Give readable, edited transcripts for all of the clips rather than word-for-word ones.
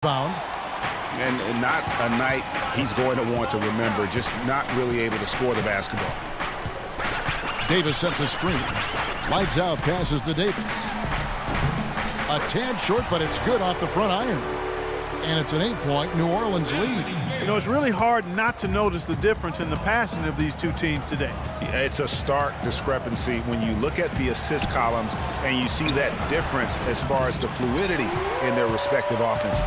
rebound. And not a night he's going to want to remember, just not really able to score the basketball. Davis sets a screen. Lights out, passes to Davis. A tad short, but it's good off the front iron. And it's an 8-point New Orleans lead. You know, it's really hard not to notice the difference in the passing of these two teams today. Yeah, it's a stark discrepancy when you look at the assist columns and you see that difference as far as the fluidity in their respective offenses.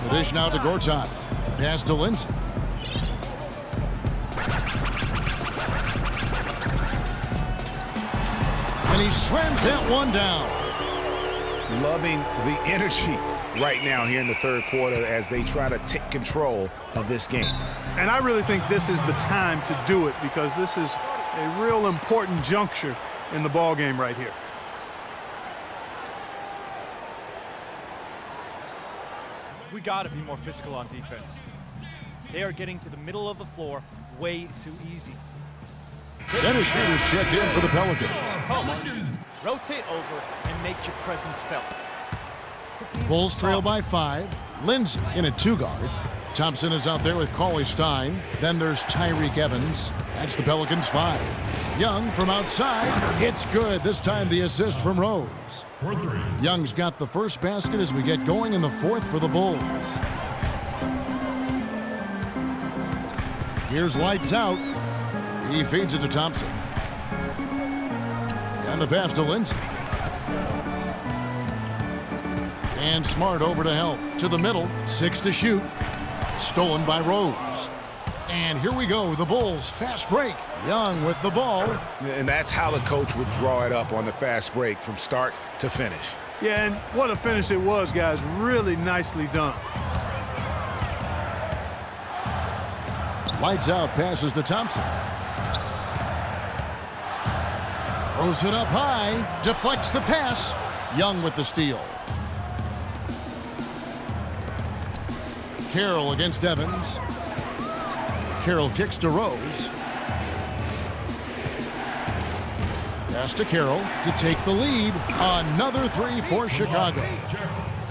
The dish now to Gortat. Pass to Lindsay. And he slams that one down. Loving the energy right now here in the third quarter as they try to take control of this game. And I really think this is the time to do it because this is a real important juncture in the ball game right here. We got to be more physical on defense. They are getting to the middle of the floor way too easy. Dennis Schroeder's checked in for the Pelicans. Rotate over and make your presence felt. Bulls trail by 5. Lindsay in a 2-guard. Thompson is out there with Cauley Stein. Then there's Tyreke Evans. That's the Pelicans 5. Young from outside. It's good. This time the assist from Rose. Young's got the first basket as we get going in the fourth for the Bulls. Here's lights out. He feeds it to Thompson. And the pass to Lindsay. And Smart over to help. To the middle. 6 to shoot. Stolen by Rose. And here we go. The Bulls fast break. Young with the ball. And that's how the coach would draw it up on the fast break from start to finish. Yeah, and what a finish it was, guys. Really nicely done. Lights out. Passes to Thompson. Throws it up high. Deflects the pass. Young with the steal. Carroll against Evans. Carroll kicks to Rose. Pass to Carroll to take the lead. Another 3 for Chicago.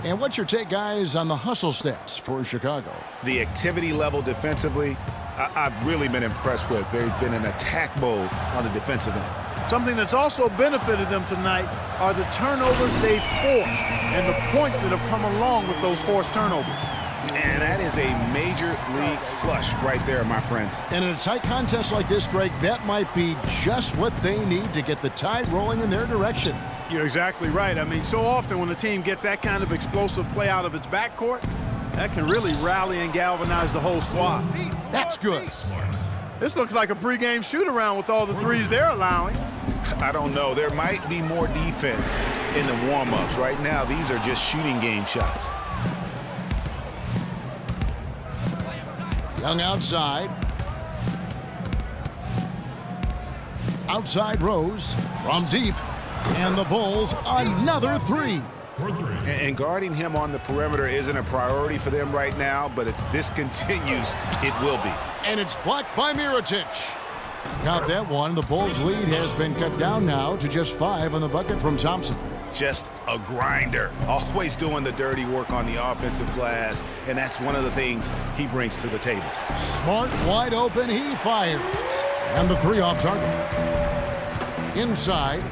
And what's your take, guys, on the hustle stats for Chicago? The activity level defensively, I've really been impressed with. They've been in attack mode on the defensive end. Something that's also benefited them tonight are the turnovers they've forced and the points that have come along with those forced turnovers. And that is a major league flush right there, my friends. And in a tight contest like this, Greg, that might be just what they need to get the tide rolling in their direction. You're exactly right. I mean, so often when a team gets that kind of explosive play out of its backcourt, that can really rally and galvanize the whole squad. That's good. This looks like a pregame shoot-around with all the threes they're allowing. I don't know. There might be more defense in the warm-ups. Right now, these are just shooting game shots. Young outside. Outside Rose from deep. And the Bulls, another 3. And guarding him on the perimeter isn't a priority for them right now, but if this continues, it will be. And it's blocked by Mirotic. Count that one. The Bulls' lead has been cut down now to just 5 on the bucket from Thompson. Just a grinder, always doing the dirty work on the offensive glass, and that's one of the things he brings to the table. Smart, wide open, he fires. And the 3 off target. Inside.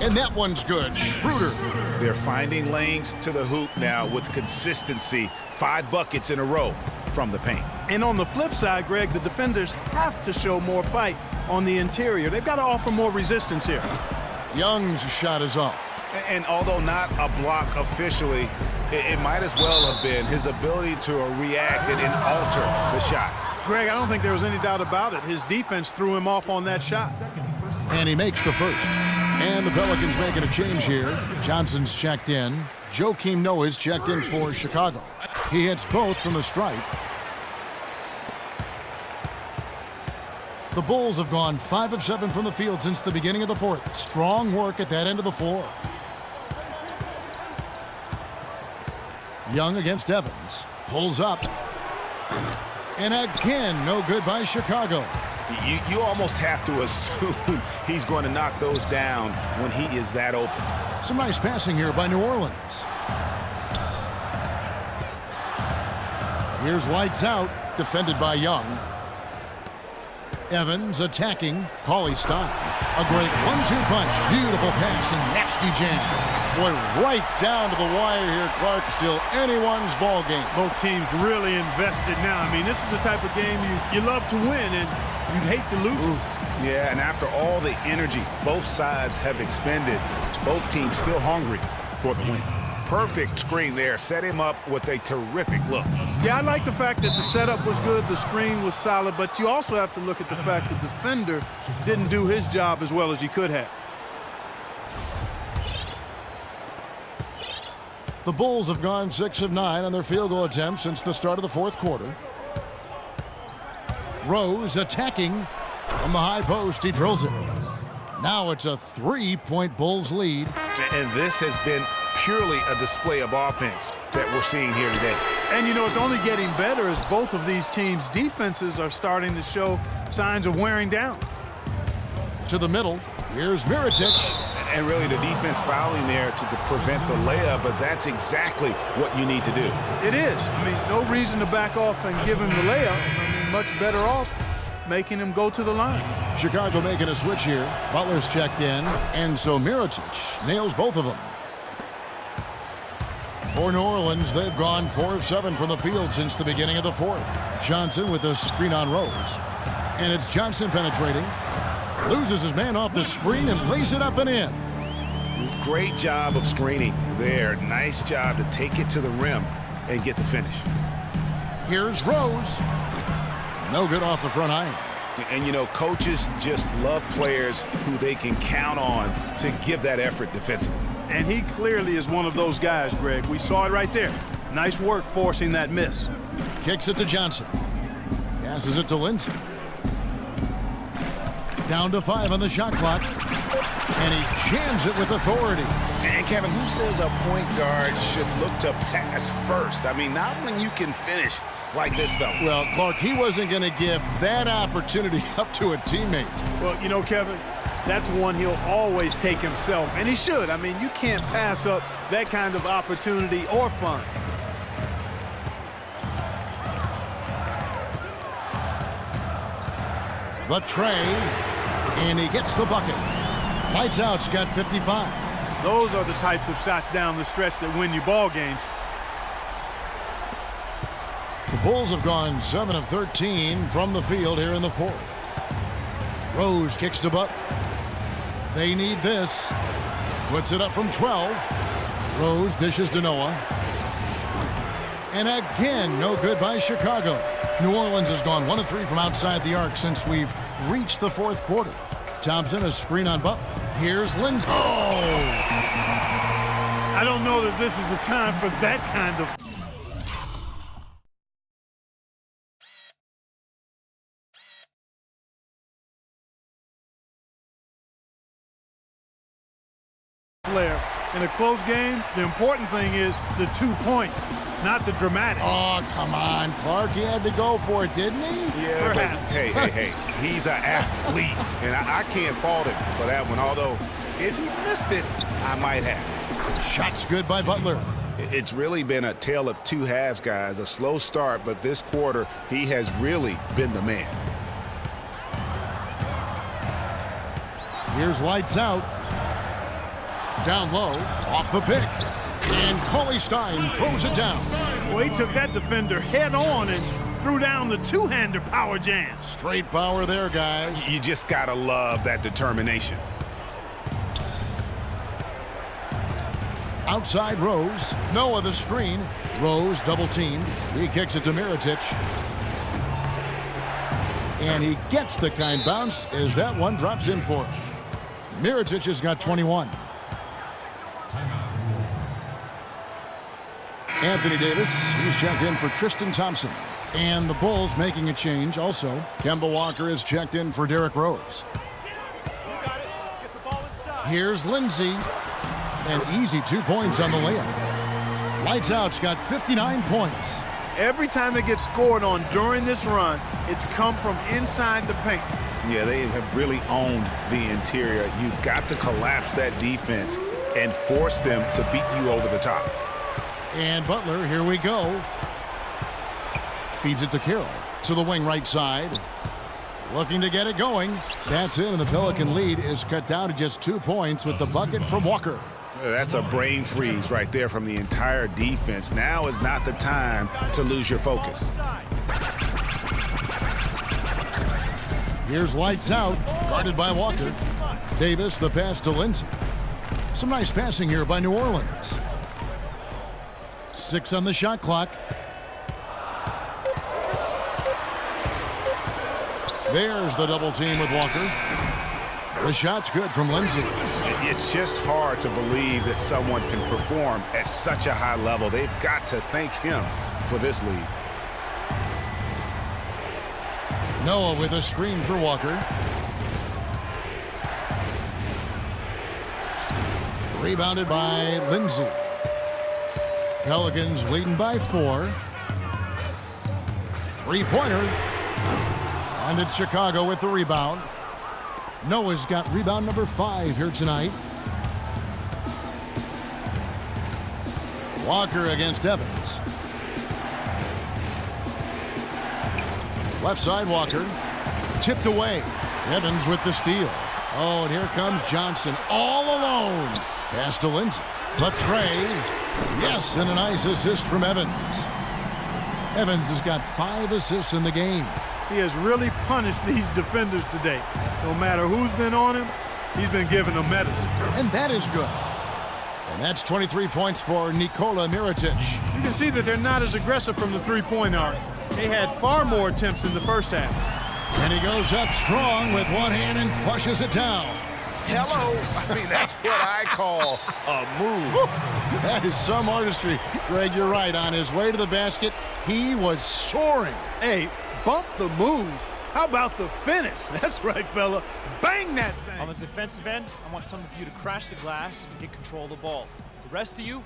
And that one's good. Schroeder. They're finding lanes to the hoop now with consistency. 5 buckets in a row from the paint. And on the flip side, Greg, the defenders have to show more fight on the interior. They've got to offer more resistance here. Young's shot is off. And although not a block officially, it might as well have been his ability to react and alter the shot. Greg, I don't think there was any doubt about it. His defense threw him off on that shot. And he makes the first. And the Pelicans making a change here. Johnson's checked in. Joakim Noah's checked in for Chicago. He hits both from the stripe. The Bulls have gone 5 of 7 from the field since the beginning of the fourth. Strong work at that end of the floor. Young against Evans. Pulls up. And again, no good by Chicago. You almost have to assume he's going to knock those down when he is that open. Some nice passing here by New Orleans. Here's lights out, defended by Young. Evans attacking. Cauley Stein. A great 1-2 punch. Beautiful pass and nasty jam. Boy, right down to the wire here, Clark. Still anyone's ball game. Both teams really invested now. I mean, this is the type of game you love to win, and you'd hate to lose it. Yeah, and after all the energy both sides have expended, both teams still hungry for the win. Perfect screen there. Set him up with a terrific look. Yeah, I like the fact that the setup was good, the screen was solid, but you also have to look at the fact the defender didn't do his job as well as he could have. The Bulls have gone 6 of 9 on their field goal attempts since the start of the fourth quarter. Rose attacking from the high post. He drills it. Now it's a 3-point Bulls lead. And this has been purely a display of offense that we're seeing here today. And, you know, it's only getting better as both of these teams' defenses are starting to show signs of wearing down. To the middle. Here's Mirotic. And really the defense fouling there to prevent the layup, but that's exactly what you need to do. It is. I mean, no reason to back off and give him the layup. I mean, much better off making him go to the line. Chicago making a switch here. Butler's checked in, and so Mirotic nails both of them. For New Orleans, they've gone 4 of 7 from the field since the beginning of the fourth. Johnson with a screen on Rose. And it's Johnson penetrating. Loses his man off the screen and lays it up and in. Great job of screening there. Nice job to take it to the rim and get the finish. Here's Rose. No good off the front iron. And, you know, coaches just love players who they can count on to give that effort defensively. And he clearly is one of those guys, Greg. We saw it right there. Nice work forcing that miss. Kicks it to Johnson. Passes it to Lindsay. Down to 5 on the shot clock. And he jams it with authority. And Kevin, who says a point guard should look to pass first? I mean, not when you can finish like this fella. Well, Clark, he wasn't going to give that opportunity up to a teammate. Well, you know, Kevin, that's one he'll always take himself, and he should. I mean, you can't pass up that kind of opportunity or fun. The tray, and he gets the bucket. Lights out's got 55. Those are the types of shots down the stretch that win you ball games. The Bulls have gone 7 of 13 from the field here in the fourth. Rose kicks to Butler. They need this. Puts it up from 12. Rose dishes to Noah. And again, no good by Chicago. New Orleans has gone 1 of 3 from outside the arc since we've reached the fourth quarter. Thompson, a screen on Butler. Here's Lindsay. Oh! I don't know that this is the time for that kind of flair. In a close game, the important thing is the 2 points, not the dramatics. Oh, come on, Clark. He had to go for it, didn't he? Yeah, but hey, he's an athlete, and I can't fault him for that one, although if he missed it, I might have. Shot's good by Butler. It's really been a tale of 2 halves, guys. A slow start, but this quarter, he has really been the man. Here's lights out. Down low, off the pick. And Cauley Stein throws it down. Well, he took that defender head on and threw down the two-hander power jam. Straight power there, guys. You just got to love that determination. Outside Rose. Noah the screen. Rose double-teamed. He kicks it to Mirotic. And he gets the kind bounce as that one drops in for him. Mirotic has got 21. Anthony Davis, he's checked in for Tristan Thompson. And the Bulls making a change also. Kemba Walker is checked in for Derrick Rose. Here's Lindsay. An easy 2 points on the layup. Lights out's got 59 points. Every time they get scored on during this run, it's come from inside the paint. Yeah, they have really owned the interior. You've got to collapse that defense and force them to beat you over the top. And Butler, here we go. feeds it to Carroll. To the wing right side. Looking to get it going. That's it, and the Pelican lead is cut down to just 2 points with the bucket from Walker. That's a brain freeze right there from the entire defense. Now is not the time to lose your focus. Here's lights out, guarded by Walker. Davis, the pass to Lindsay. Some nice passing here by New Orleans. 6 on the shot clock. There's the double team with Walker. The shot's good from Lindsay. It's just hard to believe that someone can perform at such a high level. They've got to thank him for this lead. Noah with a screen for Walker. Rebounded by Lindsay. Pelicans leading by 4. Three-pointer. And it's Chicago with the rebound. Noah's got rebound number 5 here tonight. Walker against Evans. Left side Walker. Tipped away. Evans with the steal. Oh, and here comes Johnson all alone. Pass to Lindsay. The tray. Yes, and a nice assist from Evans. Evans has got 5 assists in the game. He has really punished these defenders today. No matter who's been on him, he's been giving them medicine. And that is good. And that's 23 points for Nikola Mirotic. You can see that they're not as aggressive from the three-point arc. They had far more attempts in the first half. And he goes up strong with one hand and flushes it down. Hello. I mean, that's what I call a move. That is some artistry. Greg, you're right. On his way to the basket, he was soaring. Hey, bump the move. How about the finish? That's right, fella. Bang that thing. On the defensive end, I want some of you to crash the glass and get control of the ball. The rest of you,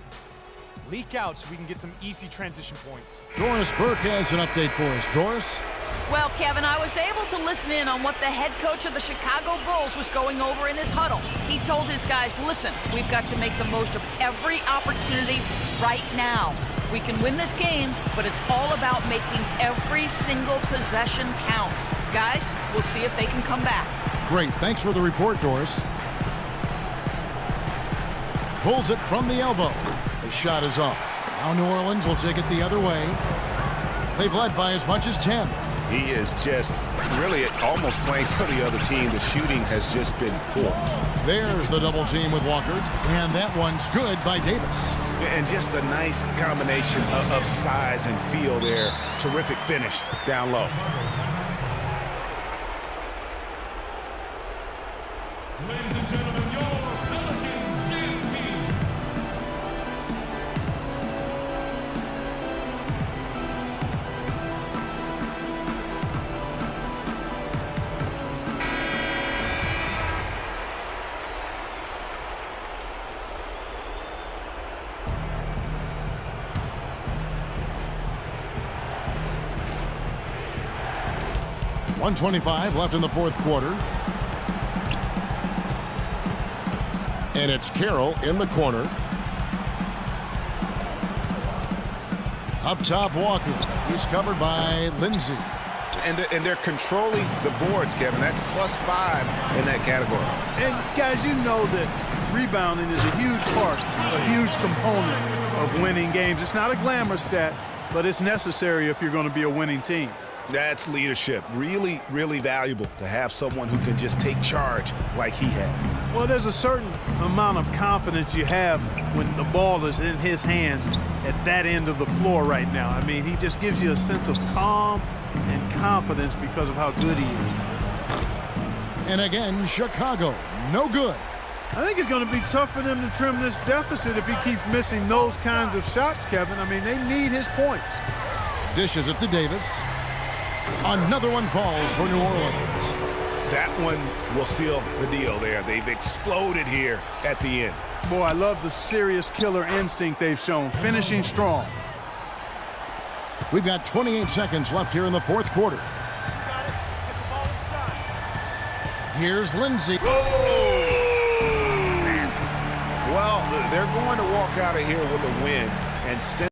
leak out so we can get some easy transition points. Doris Burke has an update for us. Doris? Well, Kevin, I was able to listen in on what the head coach of the Chicago Bulls was going over in his huddle. He told his guys, listen, we've got to make the most of every opportunity right now. We can win this game, but it's all about making every single possession count. Guys, we'll see if they can come back. Great. Thanks for the report, Doris. Pulls it from the elbow. The shot is off. Now New Orleans will take it the other way. They've led by as much as 10. He is just really almost playing for the other team. The shooting has just been poor. There's the double team with Walker. And that one's good by Davis. And just a nice combination of size and feel there. Terrific finish down low. Ladies and gentlemen, your Pelicans dance team. .125 left in the fourth quarter. And it's Carroll in the corner. Up top, Walker. He's covered by Lindsay. And they're controlling the boards, Kevin. That's +5 in that category. And guys, you know that rebounding is a huge part, a huge component of winning games. It's not a glamour stat, but it's necessary if you're going to be a winning team. That's leadership. Really, really valuable to have someone who can just take charge like he has. Well, there's a certain amount of confidence you have when the ball is in his hands at that end of the floor right now. I mean, he just gives you a sense of calm and confidence because of how good he is. And again, Chicago, no good. I think it's going to be tough for them to trim this deficit if he keeps missing those kinds of shots, Kevin. I mean, they need his points. Dishes it to Davis. Another one falls for New Orleans. That one will seal the deal there. They've exploded here at the end. Boy, I love the serious killer instinct they've shown, finishing strong. We've got 28 seconds left here in the fourth quarter. Here's Lindsay. Well, they're going to walk out of here with a win and send